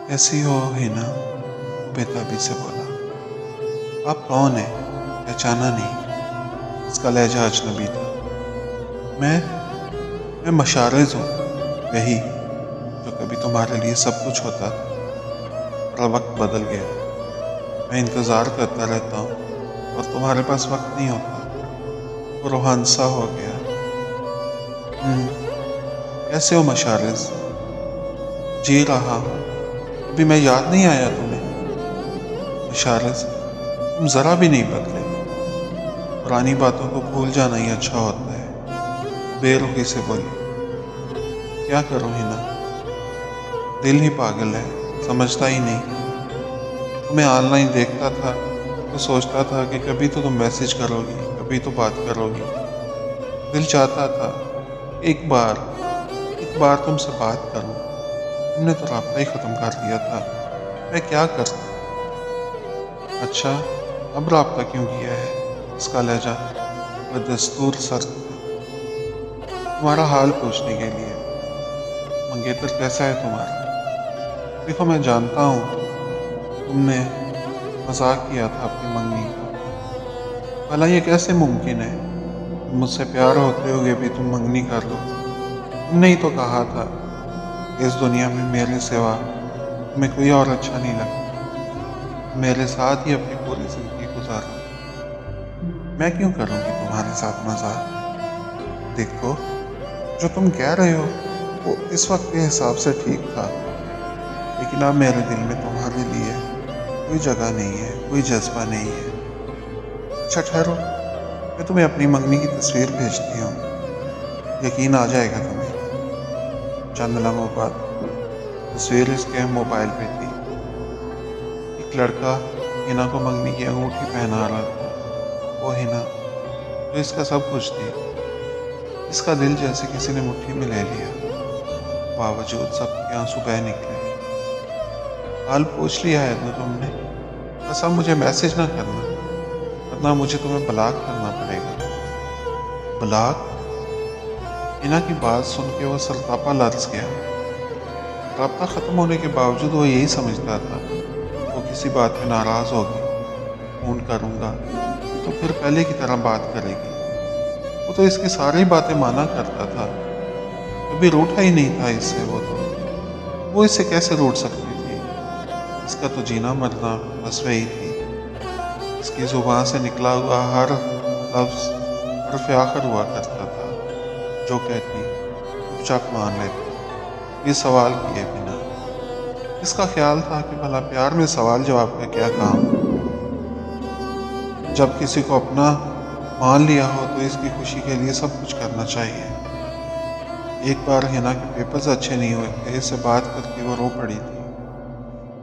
कैसी हो हिना? बेताबी से बोला। आप कौन है? पहचाना नहीं। इसका लहजा अजनबी था। मैं मैं मशारिज हूँ, वही जो कभी तुम्हारे लिए सब कुछ होता था। पर वक्त बदल गया। मैं इंतज़ार करता रहता हूँ और तुम्हारे पास वक्त नहीं होता। वो रूहानसा हो गया। कैसे हो मशारिज? जी रहा हूँ। अभी मैं याद नहीं आया तुम्हें? मशारिज, तुम ज़रा भी नहीं बदले। पुरानी बातों को भूल जाना ही अच्छा होता है। बेरुखी से बोली। क्या करूं हिना? दिल ही पागल है, समझता ही नहीं। तुम्हें ऑनलाइन देखता था तो सोचता था कि कभी तो तुम मैसेज करोगी, कभी तो बात करोगी। दिल चाहता था कि एक बार तुमसे बात करूं। तुमने तो राब्ता ही खत्म कर दिया था। मैं क्या करता? अच्छा, अब राब्ता क्यों किया है? इसका लहजा बदस्तूर सर्द था। तुम्हारा हाल पूछने के लिए। मंगेतर कैसा है तुम्हारा? देखो, मैं जानता हूँ तुमने मजाक किया था अपनी मंगनी का। भला ये कैसे मुमकिन है? मुझसे प्यार होते हुए भी तुम मंगनी कर लो। तुमने ही तो कहा था कि इस दुनिया में मेरे सिवा तुम्हें कोई और अच्छा नहीं लगता। मेरे साथ ही अपनी पूरी जिंदगी गुजारो। मैं क्यों करूँगी तुम्हारे साथ मजाक? देखो, जो तुम कह रहे हो वो इस वक्त के हिसाब से ठीक था, लेकिन अब मेरे दिल में तुम्हारे लिए कोई जगह नहीं है, कोई जज्बा नहीं है। अच्छा ठहरो, मैं तुम्हें अपनी मंगनी की तस्वीर भेजती हूँ। यकीन आ जाएगा तुम्हें। चंद लम्हों बाद तस्वीर इसके मोबाइल पे थी। एक लड़का हिना को मंगनी की अंगूठी पहना रहा था। वो हिना जो इसका सब कुछ थी। इसका दिल जैसे किसी ने मुट्ठी में ले लिया। बावजूद सबके आंसू बह निकले। हाल पूछ लिया है ना तुमने? बस अब मुझे मैसेज ना करना, वरना मुझे तुम्हें ब्लॉक करना पड़ेगा। ब्लॉक? हिना की बात सुन के वो सरतापा लर्ज गया। राब्ता खत्म होने के बावजूद वो यही समझता था वो किसी बात पे नाराज होगी, फोन करूंगा तो फिर पहले की तरह बात करेगी। वो तो इसकी सारी बातें माना करता था, कभी रूठा ही नहीं था इससे। वो इससे कैसे रूठ सकती थी? इसका तो जीना मरना बस वही थी। इसकी जुबान से निकला हुआ हर लफ्ज हर्फ आखिर हुआ करता था। जो कहती चुपचाप मान लेती, ये सवाल किए बिना। इसका ख्याल था कि भला प्यार में सवाल जवाब का क्या काम? जब किसी को अपना मान लिया हो तो इसकी खुशी के लिए सब कुछ करना चाहिए। एक बार हिना के पेपर्स अच्छे नहीं हुए थे, इससे बात करके वो रो पड़ी थी।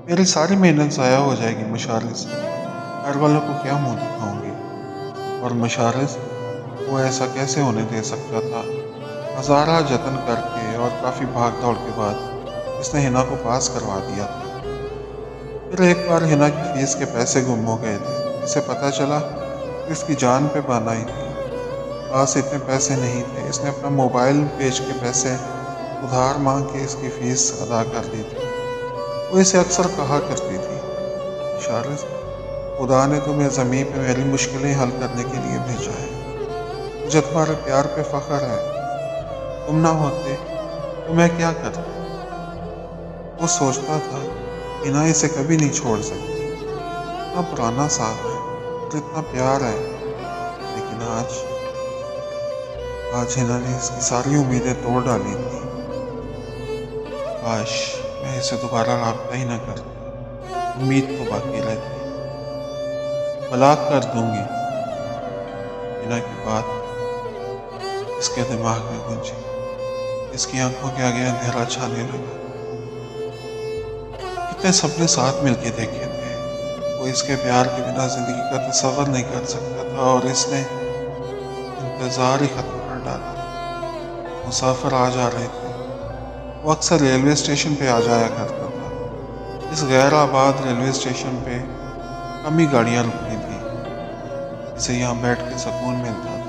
मेरी सारी मेहनत ज़ाया हो जाएगी मशारिस, घर वालों को क्या मुंह दिखाऊंगी? और मशारिस, वो ऐसा कैसे होने दे सकता था? हज़ारा जतन करके और काफ़ी भाग दौड़ के बाद इसने हिना को पास करवा दिया था। फिर एक बार हिना की फीस के पैसे गुम हो गए थे। इसे पता चला कि इसकी जान पे बान आई थी। पास इतने पैसे नहीं थे। इसने अपना मोबाइल बेच के पैसे उधार मांग के इसकी फीस अदा कर दी थी। वो इसे अक्सर कहा करती थी, शारिस, खुदा ने तुम्हें ज़मीन पे मेरी मुश्किलें हल करने के लिए भेजा है। मुझे तुम्हारे प्यार पे फख्र है। तुम ना होते तो मैं क्या करता? वो सोचता था हिना इसे कभी नहीं छोड़ सकती। इतना पुराना साथ है और इतना प्यार है, लेकिन आज हिना ने इसकी सारी उम्मीदें तोड़ डाली थी। काश मैं इसे दोबारा राब्ता ही न करता। उम्मीद तो बाकी रहती। ब्लॉक कर दूंगी। हिना की बात इसके दिमाग में गूंजी। इसकी आंखों के आगे अंधेरा छाने लगा। कितने सपने साथ मिलके देखे थे। वो इसके प्यार के बिना जिंदगी का तस्वर नहीं कर सकता था और इसने इंतजार ही खत्म कर डाला। मुसाफिर आ जा रहे थे। वो अक्सर रेलवे स्टेशन पे आ जाया करता था। इस गैर आबाद रेलवे स्टेशन पे कम ही गाड़ियाँ रुकती थी। इसे यहाँ बैठ के सुकून मिलता था।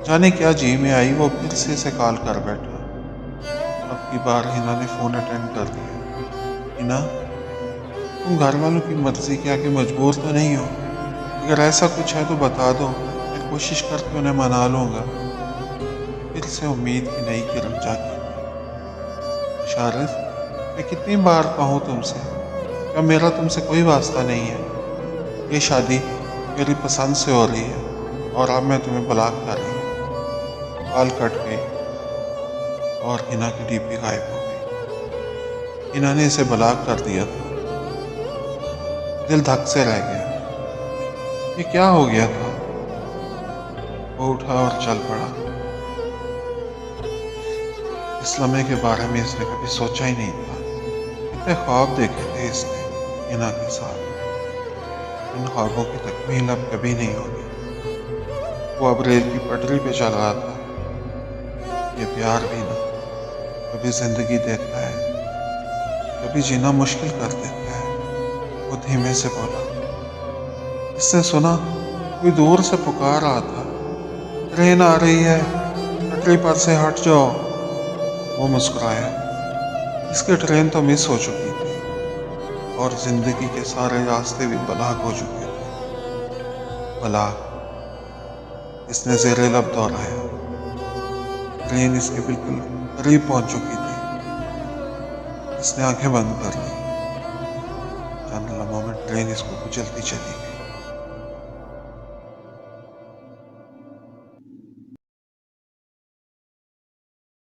जाने क्या जी में आई, वो फिर से इसे कॉल कर बैठा। अब की बार हिना ने फ़ोन अटेंड कर लिया। हिना, तुम घर वालों की मर्जी के आगे मजबूर तो नहीं हो? अगर ऐसा कुछ है तो बता दो, मैं कोशिश करके उन्हें मना लूँगा। फिर से उम्मीद की नई किरण जागी। शारद, मैं कितनी बार कहूँ तुमसे, क्या मेरा तुमसे कोई वास्ता नहीं है? ये शादी मेरी पसंद से हो रही है और अब मैं तुम्हें ब्लॉक कर रही हूँ। कॉल कट गई और हिना की डीपी गायब हो गई। हिना ने इसे ब्लॉक कर दिया था। दिल धक से रह गया। ये क्या हो गया था? वो उठा और चल पड़ा। इस लम्हे के बारे में इसने कभी सोचा ही नहीं था। कितने ख्वाब देखे थे इसने हिना के साथ। इन ख्वाबों की तकमील अब कभी नहीं होगी। वो अब रेल की पटरी पे चल रहा था। ये प्यार भी ना कभी जिंदगी देता है, कभी जीना मुश्किल कर देता है। वो धीमे से बोला। इसने सुना कोई दूर से पुकार रहा था, ट्रेन आ रही है, पटरी पर से हट जाओ। वो मुस्कुराया। इसकी ट्रेन तो मिस हो चुकी थी और जिंदगी के सारे रास्ते भी ब्लॉक हो चुके थे। ब्लॉक। इसने जेरे लब दोहराया। ट्रेन इसके बिल्कुल करीब पहुंच चुकी थी। इसने आंखें बंद कर ली। चंद लम्हों में ट्रेन इसको कुचलती चली गई।